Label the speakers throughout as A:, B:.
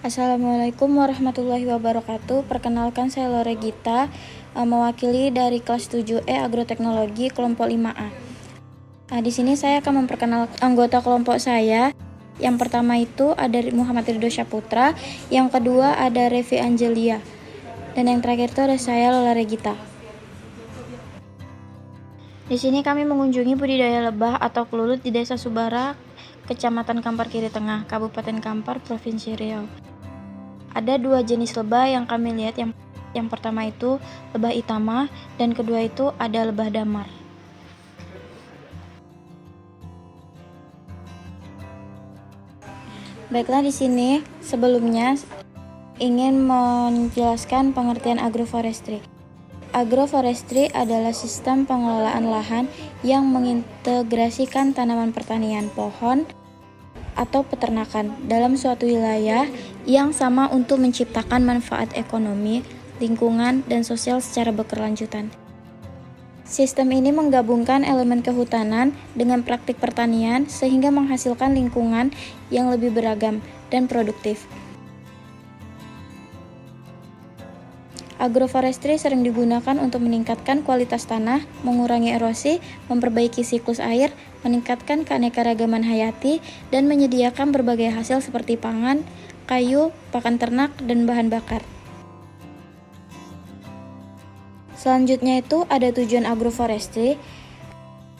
A: Assalamualaikum warahmatullahi wabarakatuh. Perkenalkan, saya Lore Gita, mewakili dari kelas 7E Agroteknologi kelompok 5A. Di sini saya akan memperkenalkan anggota kelompok saya. Yang pertama itu ada Muhammad Ridho Syaputra, yang kedua ada Revi Angelia, dan yang terakhir itu ada saya Lore Gita. Di sini kami mengunjungi budidaya lebah atau kelulut di Desa Subara, Kecamatan Kampar Kiri Tengah, Kabupaten Kampar, Provinsi Riau. Ada dua jenis lebah yang kami lihat. Yang pertama itu lebah itama, dan kedua itu ada lebah damar. Baiklah, di sini sebelumnya ingin menjelaskan pengertian agroforestry. Agroforestry adalah sistem pengelolaan lahan yang mengintegrasikan tanaman pertanian, pohon, atau peternakan dalam suatu wilayah yang sama untuk menciptakan manfaat ekonomi, lingkungan, dan sosial secara berkelanjutan. Sistem ini menggabungkan elemen kehutanan dengan praktik pertanian sehingga menghasilkan lingkungan yang lebih beragam dan produktif. Agroforestry sering digunakan untuk meningkatkan kualitas tanah, mengurangi erosi, memperbaiki siklus air, meningkatkan keanekaragaman hayati, dan menyediakan berbagai hasil seperti pangan, kayu, pakan ternak, dan bahan bakar. Selanjutnya itu ada tujuan agroforestry.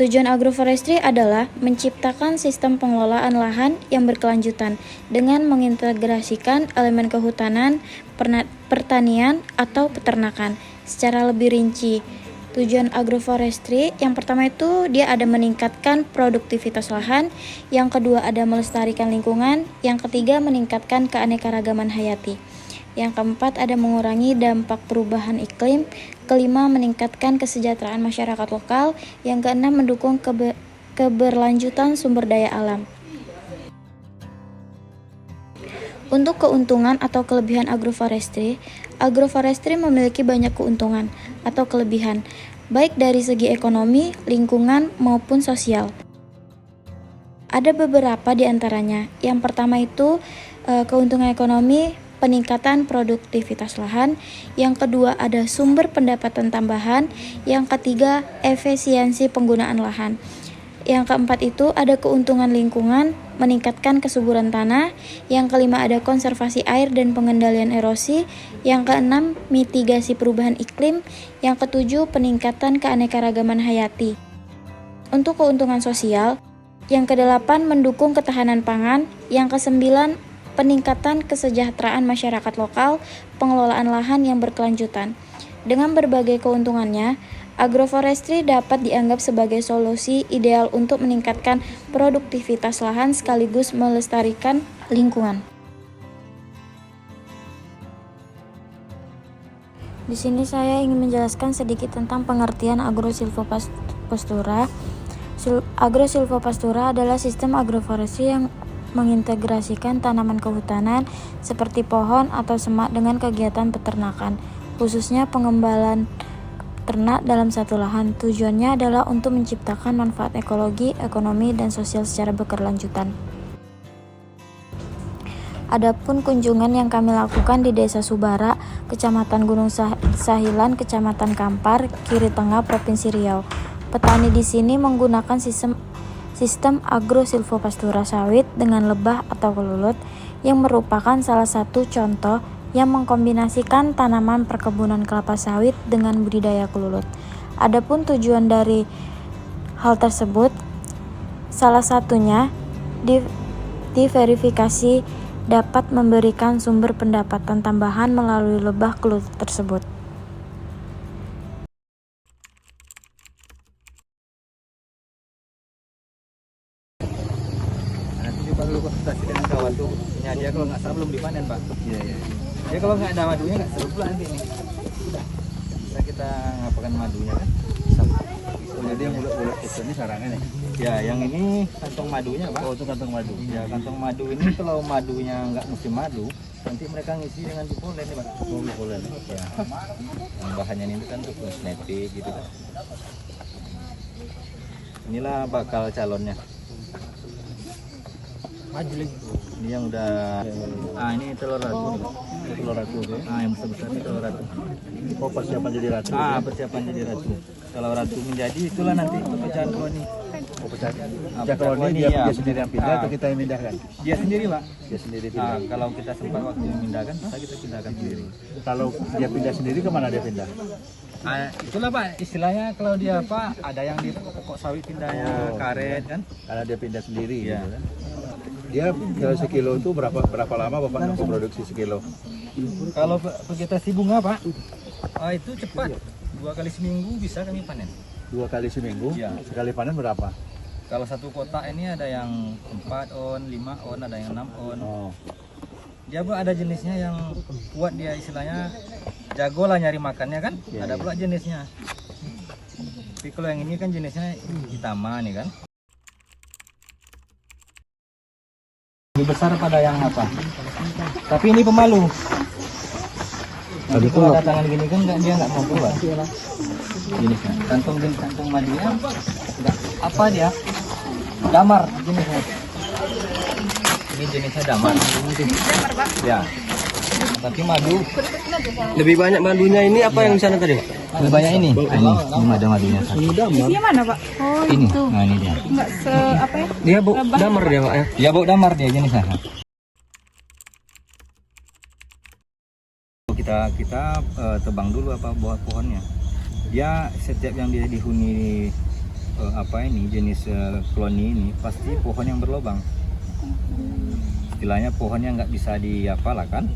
A: Tujuan agroforestry adalah menciptakan sistem pengelolaan lahan yang berkelanjutan dengan mengintegrasikan elemen kehutanan, pertanian, atau peternakan. Secara lebih rinci, tujuan agroforestry yang pertama itu dia ada meningkatkan produktivitas lahan, yang kedua ada melestarikan lingkungan, yang ketiga meningkatkan keanekaragaman hayati, yang keempat ada mengurangi dampak perubahan iklim, kelima meningkatkan kesejahteraan masyarakat lokal, yang keenam mendukung keberlanjutan sumber daya alam. Untuk keuntungan atau kelebihan agroforestry memiliki banyak keuntungan atau kelebihan, baik dari segi ekonomi, lingkungan, maupun sosial. Ada beberapa di antaranya. Yang pertama itu keuntungan ekonomi, peningkatan produktivitas lahan. Yang kedua ada sumber pendapatan tambahan. Yang ketiga efisiensi penggunaan lahan. Yang keempat itu ada keuntungan lingkungan, meningkatkan kesuburan tanah. Yang kelima ada konservasi air dan pengendalian erosi. Yang keenam mitigasi perubahan iklim. Yang ketujuh peningkatan keanekaragaman hayati. Untuk keuntungan sosial, yang kedelapan mendukung ketahanan pangan. Yang kesembilan peningkatan kesejahteraan masyarakat lokal, pengelolaan lahan yang berkelanjutan. Dengan berbagai keuntungannya, agroforestry dapat dianggap sebagai solusi ideal untuk meningkatkan produktivitas lahan sekaligus melestarikan lingkungan. Di sini saya ingin menjelaskan sedikit tentang pengertian agrosilvopastura. Agrosilvopastura adalah sistem agroforestry yang mengintegrasikan tanaman kehutanan seperti pohon atau semak dengan kegiatan peternakan, khususnya pengembalan ternak dalam satu lahan. Tujuannya adalah untuk menciptakan manfaat ekologi, ekonomi, dan sosial secara berkelanjutan. Adapun kunjungan yang kami lakukan di Desa Subara, Kecamatan Gunung Sahilan, Kecamatan Kampar, Kiri Tengah, Provinsi Riau. Petani di sini menggunakan sistem agrosilvopastura sawit dengan lebah atau kelulut, yang merupakan salah satu contoh yang mengkombinasikan tanaman perkebunan kelapa sawit dengan budidaya kelulut. Adapun tujuan dari hal tersebut, salah satunya diverifikasi dapat memberikan sumber pendapatan tambahan melalui lebah kelulut tersebut.
B: Perlu konsultasi dengan kawan tuh punya dia, kalau nggak salah belum dipanen Pak. Iya. Ya kalau nggak ada madunya nggak seru pula nanti nih. Bisa kita ngapakan madunya kan? Jadi yang bulat-bulat itu ini sarangnya nih. Ya yang ini kantong madunya Pak. Oh itu kantong madu. Ya kantong madu ini kalau madunya nggak musim madu, nanti mereka ngisi dengan polen nih Pak. Oh polen. Ya. Yang bahannya ini kan untuk kosmetik gitu kan. Inilah bakal calonnya. Maju lagi. Ini yang udah. Ini telur ratu.
C: Telur ratu ya.
B: Yang besar-besar itu telur ratu.
C: Oh, persiapan jadi ratu.
B: Persiapan jadi ratu. Kalau ratu menjadi itulah nanti pecahan koloni.
C: Oh, pecah.
B: Pecah
C: Pecah koloni
B: koloni,
C: dia,
B: ya.
C: dia sendiri yang pindah atau kita yang pindahkan?
B: Dia sendiri Pak.
C: Dia sendiri pindah.
B: Kalau kita sempat waktu memindahkan, bisa kita pindahkan sendiri.
C: Kalau dia pindah sendiri kemana dia pindah?
B: Itulah Pak, istilahnya kalau dia apa, ada yang di pokok sawit pindahnya karet kan.
C: Karena dia pindah sendiri
B: Iya.
C: gitu kan. Dia kalau sekilo itu berapa lama Bapak untuk produksi sekilo?
B: Kalau vegetasi bunga Pak, itu cepat. 2 kali seminggu bisa kami panen.
C: 2 kali seminggu?
B: Iya.
C: Sekali panen berapa?
B: Kalau satu kotak ini ada yang 4 on, 5 on, ada yang 6 on.
C: Oh.
B: Dia pun ada jenisnya yang kuat, dia istilahnya jago lah nyari makannya kan.
C: Iya,
B: Ada
C: iya.
B: pula jenisnya. Tapi kalau yang ini kan jenisnya hitaman nih kan. Lebih besar pada yang apa? Tapi ini pemalu. Jadi kalau ada tangan gini kan dia nggak mau keluar. Jenisnya. Kantung madunya nggak apa dia? Damar jenisnya. Ini jenisnya damar. Ya. Tapi madu
D: Lebih banyak madunya ini apa yang di sana tadi, Pak?
B: lebih banyak ini. Ini ada madunya.
E: Isinya mana, Pak? Oh,
B: Ini.
E: itu.
B: Nah ini dia.
E: Enggak apa ya?
D: Dia bau damar dia, Pak ya.
B: Dia bau damar dia jenisnya. Kita tebang dulu apa buah pohonnya. Dia setiap yang dia dihuni jenis koloni ini pasti pohon yang berlobang. Istilahnya pohonnya nggak bisa diapalah kan,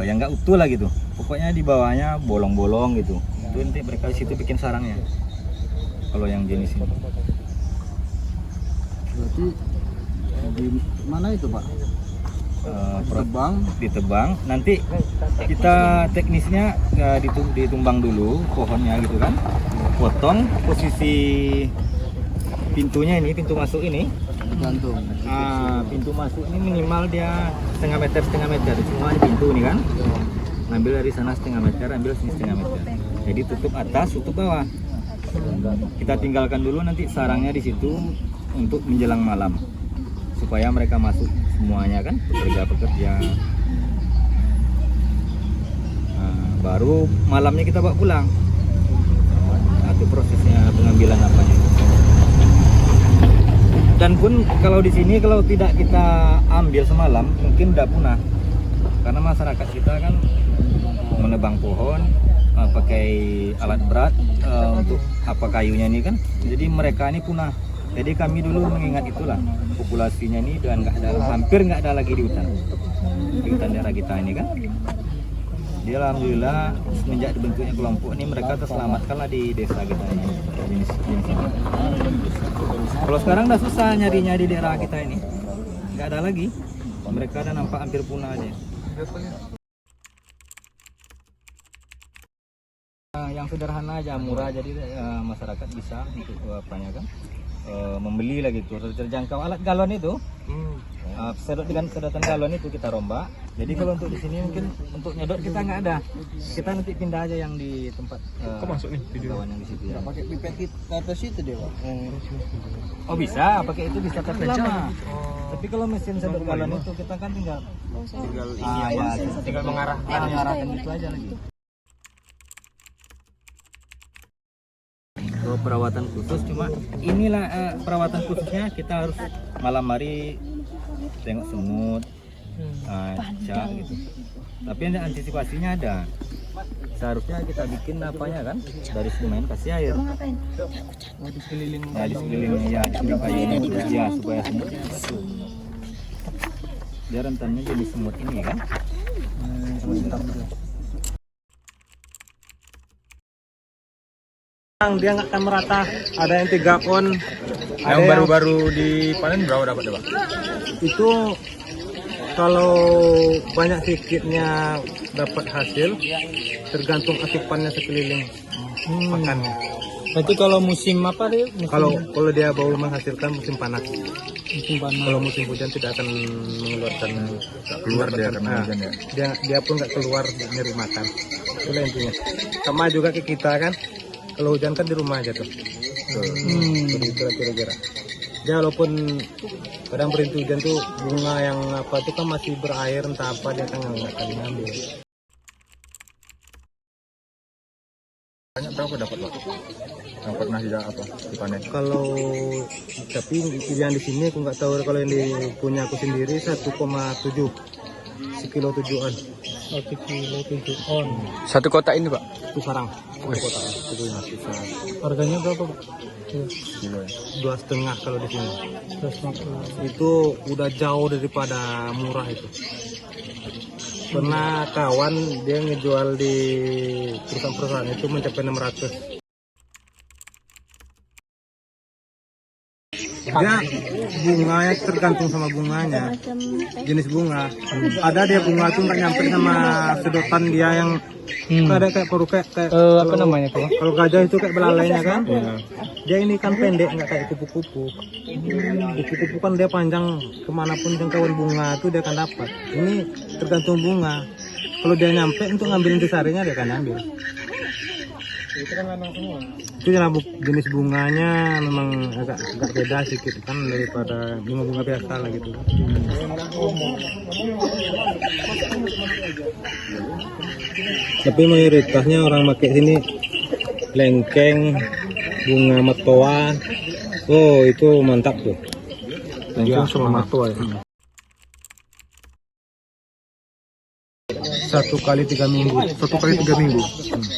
B: yang nggak utuh lah gitu. Pokoknya di bawahnya bolong-bolong gitu. Itu nanti mereka di situ bikin sarangnya. Kalau yang jenis ini.
C: Berarti di mana itu Pak?
B: Ditebang, nanti kita teknisnya ditumbang dulu pohonnya gitu kan, potong posisi pintunya ini, pintu masuk ini,
C: Gantung.
B: pintu masuk ini minimal dia setengah meter semuanya pintu ini kan, ngambil dari sana setengah meter, ambil sini setengah meter, jadi tutup atas, tutup bawah, kita tinggalkan dulu nanti sarangnya di situ untuk menjelang malam supaya mereka masuk semuanya kan, pekerja. Baru malamnya kita bawa pulang. Itu prosesnya pengambilan apanya. Dan pun kalau di sini kalau tidak kita ambil semalam mungkin udah punah. Karena masyarakat kita kan menebang pohon pakai alat berat untuk kayunya ini kan. Jadi mereka ini punah. Jadi kami dulu mengingat itulah, populasinya ini dan hampir nggak ada lagi di hutan daerah kita ini kan. Dia alhamdulillah semenjak dibentuknya kelompok ini mereka terselamatkan lah di desa kita ini jenis ini. Kalau sekarang udah susah nyarinya di daerah kita ini, nggak ada lagi. Mereka udah nampak hampir punah aja. Yang sederhana aja, murah, jadi masyarakat bisa untuk membeli lagi gitu, terjangkau. Alat galon itu dengan sedotan galon itu kita rombak. Jadi kalau untuk di sini mungkin untuk nyedot kita nggak ada, kita nanti pindah aja yang di tempat masuk nih kawan yang di situ ya.
D: Pakai pipet ke atas itu dia, Pak.
B: Oh bisa, pakai itu bisa tapi lama. Tapi kalau mesin sedot galon itu kita kan tinggal mengarahkan gitu aja lagi. Kalau perawatan khusus cuma inilah perawatan khususnya kita harus malam hari tengok semut, cak gitu. Tapi ada antisipasinya ada. Seharusnya kita bikin apanya kan dari semen kasih air. Di sekelilingnya ya supaya semutnya masuk. Dia rentannya jadi semut ini kan.
F: Dia nggak akan merata, ada yang 3 on,
C: Yang baru-baru dipanen berapa dapat Pak?
F: itu kalau banyak sedikitnya dapat hasil tergantung asupannya sekeliling pakannya.
D: Berarti kalau musim apa dia?
F: Kalau dia baru menghasilkan musim panas. Kalau musim hujan tidak akan mengeluarkan,
C: Keluar dia karena hujan ya.
F: dia pun nggak keluar nyari makan. Itulah intinya. Sama juga ke kita kan, kalau hujan kan di rumah aja tuh. Seperti itu kira-kira. dia walaupun kadang berhenti hujan tuh bunga yang apa itu kan masih berair entah apa dia kan nggak akan ngambil.
C: Banyak berapa dapat Pak? Yang pernah dipanen?
F: Kalau tapi yang di sini aku nggak tahu, kalau yang di punya aku sendiri 1,7 sekilo 7 on.
D: 1 kilo 7 on.
B: Satu kotak ini, Pak.
F: Itu sarang. Satu kotak. Itu masih sarang.
D: Harganya berapa, Pak?
C: Kilo ya?
F: 2,5 kalau di sini. Itu udah jauh daripada murah itu. Pernah kawan dia ngejual di perusahaan-perusahaan itu mencapai 600. Dia bunganya tergantung sama bunganya, jenis bunga. Ada dia bunga tuh nggak nyampe sama sedotan dia yang ada kayak paru kayak
D: Apa namanya tuh?
F: kalau gajah itu kayak belalainya kan. Dia ini kan pendek, nggak kayak kupu-kupu. Kupu-kupu kan dia panjang, kemanapun jangkauan bunga itu dia akan dapat. Ini tergantung bunga. Kalau dia nyampe untuk ngambil intisarinya dia akan ambil. Itu jenis bunganya memang agak beda sedikit kan daripada bunga-bunga biasa lah gitu. Tapi mayoritasnya orang pakai sini lengkeng, bunga matoa. Oh itu mantap tuh. Lengkeng sama matoa ya. 1 kali 3 minggu.
C: 1 kali 3 minggu.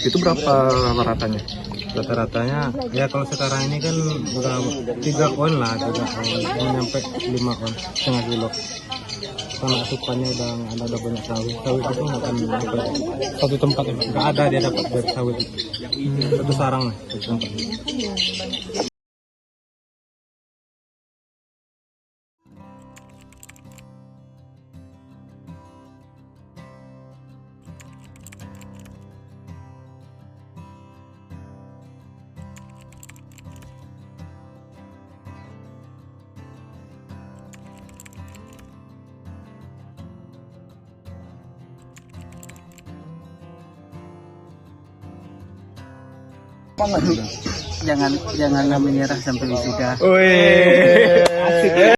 C: Itu berapa ratanya?
F: Rata-ratanya ya kalau sekarang ini kan udah 3 on lah, 3 on, mau nyampe 5 on, setengah kilo. Karena asupannya udah banyak sawit. Sawit itu nggak akan dapat satu tempat, nggak ada dia dapat dari sawit. Satu sarang lah, satu tempat.
B: Jangan menyerah sampai wisuda.
F: Wih, asik ya.